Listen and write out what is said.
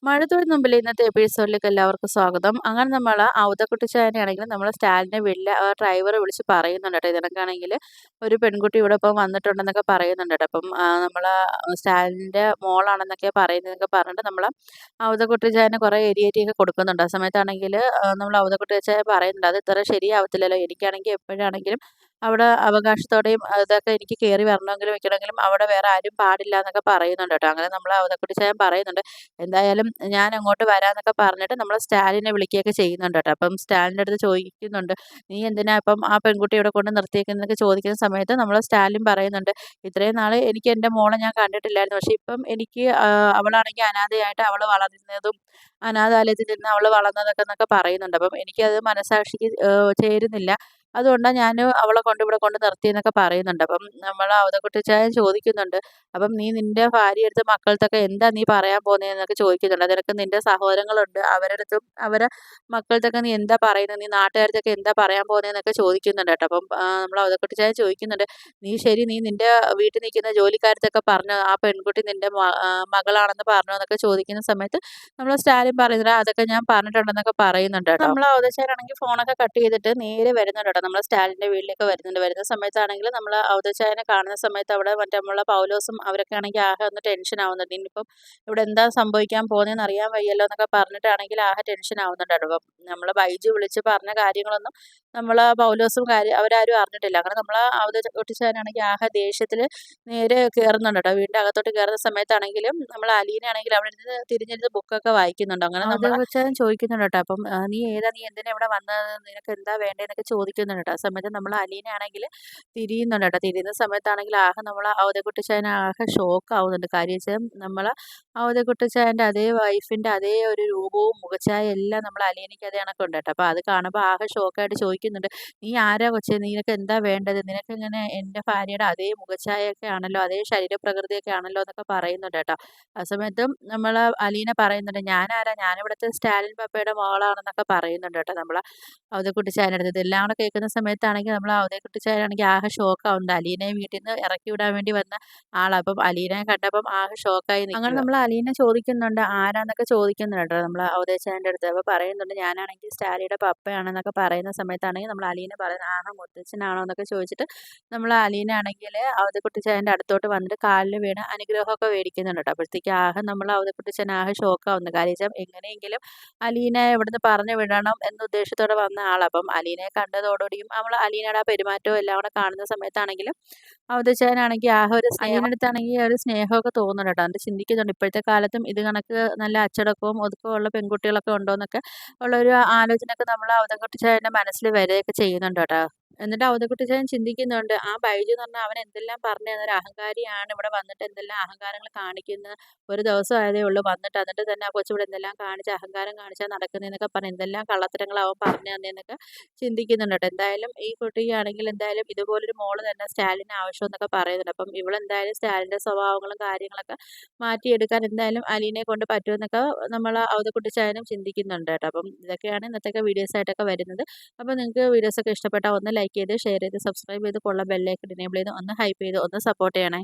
മഴത്തോട് മുമ്പിൽ ഇന്നത്തെ എപ്പിസോഡിലേക്ക് എല്ലാവർക്കും സ്വാഗതം. അങ്ങനെ നമ്മൾ ഔതക്കുട്ടിച്ചായനെയാണെങ്കിലും നമ്മൾ സ്റ്റാലിൻ്റെ വീട്ടിൽ ആ ഡ്രൈവറെ വിളിച്ച് പറയുന്നുണ്ട് കേട്ടോ. ഇതിനൊക്കെയാണെങ്കിൽ ഒരു പെൺകുട്ടി ഇവിടെ ഇപ്പം വന്നിട്ടുണ്ടെന്നൊക്കെ പറയുന്നുണ്ട് കേട്ടോ. അപ്പം നമ്മൾ സ്റ്റാലിൻ്റെ മോളാണെന്നൊക്കെ പറയുന്നതൊക്കെ പറഞ്ഞിട്ട് നമ്മൾ ഔതക്കുട്ടിച്ചായന് കുറേ എരിയൊക്കെ കൊടുക്കുന്നുണ്ട്. ആ സമയത്താണെങ്കിൽ നമ്മൾ ഔതക്കുട്ടിച്ചായ പറയുന്നുണ്ട്, അത് ഇത്ര ശരിയാവത്തില്ലല്ലോ, എനിക്കാണെങ്കിൽ എപ്പോഴാണെങ്കിലും അവിടെ അവകാശത്തോടെയും അതൊക്കെ എനിക്ക് കയറി വരണമെങ്കിലും വെക്കണമെങ്കിലും അവിടെ വേറെ ആരും പാടില്ല എന്നൊക്കെ പറയുന്നുണ്ട് കേട്ടോ. അങ്ങനെ നമ്മൾ ഔതക്കുട്ടിച്ചായൻ പറയുന്നുണ്ട്, എന്തായാലും ഞാൻ അങ്ങോട്ട് വരാന്നൊക്കെ പറഞ്ഞിട്ട് നമ്മള് സ്റ്റാലിനെ വിളിക്കുകയൊക്കെ ചെയ്യുന്നുണ്ട് കേട്ടോ. അപ്പം സ്റ്റാലിൻ്റെ അടുത്ത് ചോദിക്കുന്നുണ്ട്, "നീ എന്തിനാ ഇപ്പം ആ പെൺകുട്ടിയെ ഇവിടെ കൊണ്ട് നിർത്തിയേക്കുന്നതൊക്കെ" ചോദിക്കുന്ന സമയത്ത് നമ്മള് സ്റ്റാലിൻ പറയുന്നുണ്ട്, "ഇത്രയും നാള് എനിക്ക് എൻ്റെ മോളെ ഞാൻ കണ്ടിട്ടില്ലായിരുന്നു. പക്ഷെ ഇപ്പം എനിക്ക് അവളാണെങ്കിൽ അനാഥയായിട്ട് അവള് വളർന്നതും അനാഥാലയത്തിൽ നിന്ന് അവള് വളർന്നതൊക്കെ" എന്നൊക്കെ പറയുന്നുണ്ട്. അപ്പം എനിക്കത് മനസ്സാക്ഷിക്ക് ചേരുന്നില്ല. അതുകൊണ്ടാണ് ഞാന് അവളെ ഇവിടെ കൊണ്ട് നിർത്തിയെന്നൊക്കെ പറയുന്നുണ്ട്. അപ്പം നമ്മള് അവതക്കുട്ടിച്ചായൻ ചോദിക്കുന്നുണ്ട്, അപ്പം "നീ നിന്റെ ഭാര്യയടുത്തും മക്കളടുത്തൊക്കെ എന്താ നീ പറയാൻ പോകുന്നേന്നൊക്കെ" ചോദിക്കുന്നുണ്ട്. "നിനക്ക് നിന്റെ സഹോദരങ്ങളുണ്ട്. അവരുടെ അടുത്തും അവരെ മക്കളടുത്തൊക്കെ നീ എന്താ പറയുന്നത്? നീ നാട്ടുകാരടുത്തൊക്കെ എന്താ പറയാൻ പോകുന്നേന്നൊക്കെ" ചോദിക്കുന്നുണ്ട് കേട്ടോ. അപ്പം നമ്മളെ അവതക്കുട്ടിച്ചായൻ ചോദിക്കുന്നുണ്ട്, "നീ നിന്റെ വീട്ടിൽ നിൽക്കുന്ന ജോലിക്കാരത്തൊക്കെ പറഞ്ഞോ? ആ പെൺകുട്ടി നിന്റെ മകളാണെന്ന് പറഞ്ഞോ?" എന്നൊക്കെ ചോദിക്കുന്ന സമയത്ത് നമ്മളെ സ്റ്റാലിൻ പറയുന്നുണ്ട്, "അതൊക്കെ ഞാൻ പറഞ്ഞിട്ടുണ്ടെന്നൊക്കെ" പറയുന്നുണ്ട് കേട്ടോ. നമ്മളെ അവതച്ചായനാണെങ്കിൽ ഫോണൊക്കെ കട്ട് ചെയ്തിട്ട് നേരെ വരുന്നുണ്ട് കേട്ടോ. നമ്മളെ സ്റ്റാലിൻ്റെ വീട്ടിലേക്ക് വരുന്നുണ്ട്. വരുന്ന സമയത്താണെങ്കിൽ നമ്മള് അവതച്ചായനെ കാണുന്ന സമയത്ത് അവിടെ മറ്റേ നമ്മളെ പൗലോസും അവരൊക്കെ ആണെങ്കിൽ ആകെ ഒന്ന് ടെൻഷൻ ആവുന്നുണ്ട്. ഇനിയിപ്പം ഇവിടെ എന്താ സംഭവിക്കാൻ പോകുന്നതെന്ന് അറിയാൻ വയ്യല്ലോ എന്നൊക്കെ പറഞ്ഞിട്ടാണെങ്കിൽ ആകെ ടെൻഷൻ ആവുന്നുണ്ടായിരുന്നു. അപ്പം നമ്മളെ ബൈജു വിളിച്ച് പറഞ്ഞ കാര്യങ്ങളൊന്നും നമ്മളെ പൗലോസും അവരാരും അറിഞ്ഞിട്ടില്ല. അങ്ങനെ നമ്മളെ അവതച്ചായനാണെങ്കിൽ ആകെ ദേഷ്യത്തിൽ നേരെ കയറുന്നുണ്ട് കേട്ടോ. വീടിൻ്റെ അകത്തോട്ട് കയറുന്ന സമയത്താണെങ്കിലും നമ്മൾ അലീനയാണെങ്കിൽ അവിടെ ഇരുന്ന് തിരിഞ്ഞിരുന്ന് ബുക്കൊക്കെ വായിക്കുന്നുണ്ട്. അങ്ങനെ അവതച്ചായൻ ചോദിക്കുന്നുണ്ട് കേട്ടോ. അപ്പം "നീ ഏതാ? നീ എന്തിനാ ഇവിടെ വന്നത്? നിനക്ക് എന്താ വേണ്ടതെന്നൊക്കെ" ചോദിക്കുന്നുണ്ട് കേട്ടോ. ആ സമയത്ത് നമ്മൾ അലീനയാണെങ്കിൽ തിരിയുന്നുണ്ട് കേട്ടോ. തിരിയുന്ന സമയത്താണെങ്കിൽ ആകെ നമ്മളെ അവതക്കുട്ടിച്ചായൻ ആകെ ഷോക്ക് ആവുന്നുണ്ട്. കാര്യം വെച്ചാൽ നമ്മളെ അവതക്കുട്ടിച്ചായൻ്റെ അതേ വൈഫിൻ്റെ അതേ ഒരു രൂപവും മുഖച്ഛായയും എല്ലാം നമ്മളെ അലീനയ്ക്ക് അതേ കണക്കുണ്ട് കേട്ടോ. അപ്പോൾ അത് കാണുമ്പോൾ ആകെ ഷോക്കായിട്ട് ചോദിക്കുന്നുണ്ട്, "നീ ആരാ കൊച്ചേ? നിനക്ക് എന്താ വേണ്ടത്? നിനക്കിങ്ങനെ എൻ്റെ ഭാര്യയുടെ അതേ മുഖച്ഛായയൊക്കെ ആണല്ലോ, അതേ ശരീരപ്രകൃതിയൊക്കെ ആണല്ലോ" എന്നൊക്കെ പറയുന്നുണ്ട് കേട്ടോ. ആ സമയത്തും നമ്മളെ അലീന പറയുന്നുണ്ട്, "ഞാനാരാ? ഞാനിവിടുത്തെ സ്റ്റാലിൻ പപ്പയുടെ മോളാണെന്നൊക്കെ" പറയുന്നുണ്ട് കേട്ടോ നമ്മളെ അവതക്കുട്ടിച്ചായൻ്റെ അടുത്ത്. ഇതെല്ലാം കൂടെ കേൾക്കുന്ന സമയത്താണെങ്കിൽ നമ്മളെ അവതക്കുട്ടിച്ചായനാണെങ്കിൽ ആകെ ഷോക്കാവുന്നുണ്ട്. അലീനയെ വീട്ടിൽ നിന്ന് ഇറക്കി വിടാൻ വേണ്ടി വന്ന ആളാ. അപ്പം അലീനയെ കണ്ടപ്പം ആകെ ഷോക്കായി നിൽക്കുവാ. അങ്ങനെ നമ്മൾ അലീന ചോദിക്കുന്നുണ്ട്, ആരാന്നൊക്കെ ചോദിക്കുന്നുണ്ട് കേട്ടോ നമ്മളെ അവതേച്ചായൻ്റെ അടുത്ത്. അപ്പോൾ പറയുന്നുണ്ട്, "ഞാനാണെങ്കിൽ സ്റ്റാലിയുടെ പപ്പയാണെന്നൊക്കെ" പറയുന്ന സമയത്താണെങ്കിൽ നമ്മൾ അലീന പറയുന്നത്, "ആഹാ, മുത്തച്ഛനാണോ?" എന്നൊക്കെ ചോദിച്ചിട്ട് നമ്മൾ അലീന ആണെങ്കിൽ അവതക്കുട്ടിച്ചായൻ്റെ അടുത്തോട്ട് വന്നിട്ട് കാലിൽ വീണ് അനുഗ്രഹമൊക്കെ മേടിക്കുന്നുണ്ട് കേട്ടോ. അപ്പോഴത്തേക്ക് ആകെ നമ്മൾ അവതക്കുട്ടിച്ചായൻ ആകെ ഷോക്കാവുന്നു. കാര്യം വെച്ചാൽ എങ്ങനെയെങ്കിലും അലീനയെ ഇവിടുന്ന് പറഞ്ഞു വിടണം എന്ന ഉദ്ദേശത്തോടെ വന്ന ആളാ. അപ്പം അലീനയെ കണ്ടതോടുകൂടിയും നമ്മൾ അലീനയുടെ ആ പെരുമാറ്റവും എല്ലാം കൂടെ കാണുന്ന സമയത്താണെങ്കിലും അവതച്ചായനാണെങ്കിൽ ആകെ ഒരു അലീനടുത്താണെങ്കിൽ ഒരു സ്നേഹമൊക്കെ തോന്നുന്നുണ്ട് കേട്ടോ. എന്നിട്ട് ചിന്തിക്കുന്നുണ്ട്, ഇപ്പോഴത്തെ കാലത്തും ഇത് കണക്ക് നല്ല അച്ചടക്കവും ഒതുക്കവും ഉള്ള പെൺകുട്ടികളൊക്കെ ഉണ്ടോയെന്നൊക്കെ ഉള്ളൊരു ആലോചനയൊക്കെ നമ്മൾ അവതക്കുട്ടിച്ചായൻ്റെ മനസ്സിൽ വരികയൊക്കെ ചെയ്യുന്നുണ്ട് കേട്ടോ. എന്നിട്ട് അവതക്കുട്ടിച്ചായൻ ചിന്തിക്കുന്നുണ്ട്, ആ ബൈജു എന്ന് പറഞ്ഞാൽ അവൻ എന്തെല്ലാം പറഞ്ഞു തന്നൊരു അഹങ്കാരിയാണ്, ഇവിടെ വന്നിട്ട് എന്തെല്ലാം അഹങ്കാരങ്ങൾ കാണിക്കുന്നത്, ഒരു ദിവസം ആയതേ ഉള്ളൂ വന്നിട്ട്, എന്നിട്ട് തന്നെ ആ കൊച്ചിവിടെ എന്തെല്ലാം കാണിച്ച് അഹങ്കാരം കാണിച്ചാൽ നടക്കുന്നതെന്നൊക്കെ പറഞ്ഞ് എന്തെല്ലാം കള്ളത്തരങ്ങൾ അവൻ പറഞ്ഞു തന്നേന്നൊക്കെ ചിന്തിക്കുന്നുണ്ട് കേട്ടോ. എന്തായാലും ഈ കുട്ടിക്കാണെങ്കിൽ എന്തായാലും ഇതുപോലൊരു മോള് തന്നെ സ്റ്റാലിന് ആവശ്യമെന്നൊക്കെ പറയുന്നുണ്ട്. അപ്പം ഇവളെന്തായാലും സ്റ്റാലിൻ്റെ സ്വഭാവങ്ങളും കാര്യങ്ങളൊക്കെ മാറ്റിയെടുക്കാൻ എന്തായാലും അലീനയെ കൊണ്ട് പറ്റുമെന്നൊക്കെ നമ്മൾ അവതക്കുട്ടിച്ചായനും ചിന്തിക്കുന്നുണ്ട് കേട്ടോ. അപ്പം ഇതൊക്കെയാണ് ഇന്നത്തെ വീഡിയോസ് ആയിട്ടൊക്കെ വരുന്നത്. അപ്പോൾ നിങ്ങൾക്ക് വീഡിയോസൊക്കെ ഇഷ്ടപ്പെട്ടാൽ ഒന്ന് ലൈക്ക് ചെയ്ത് ഷെയർ ചെയ്ത് സബ്സ്ക്രൈബ് ചെയ്ത് കൊള്ള ബെല്ലൈക്കൺ എനേബിൾ ചെയ്ത് ഒന്ന് ഹൈപ്പ് ചെയ്ത് ഒന്ന് സപ്പോർട്ട് ചെയ്യണേ.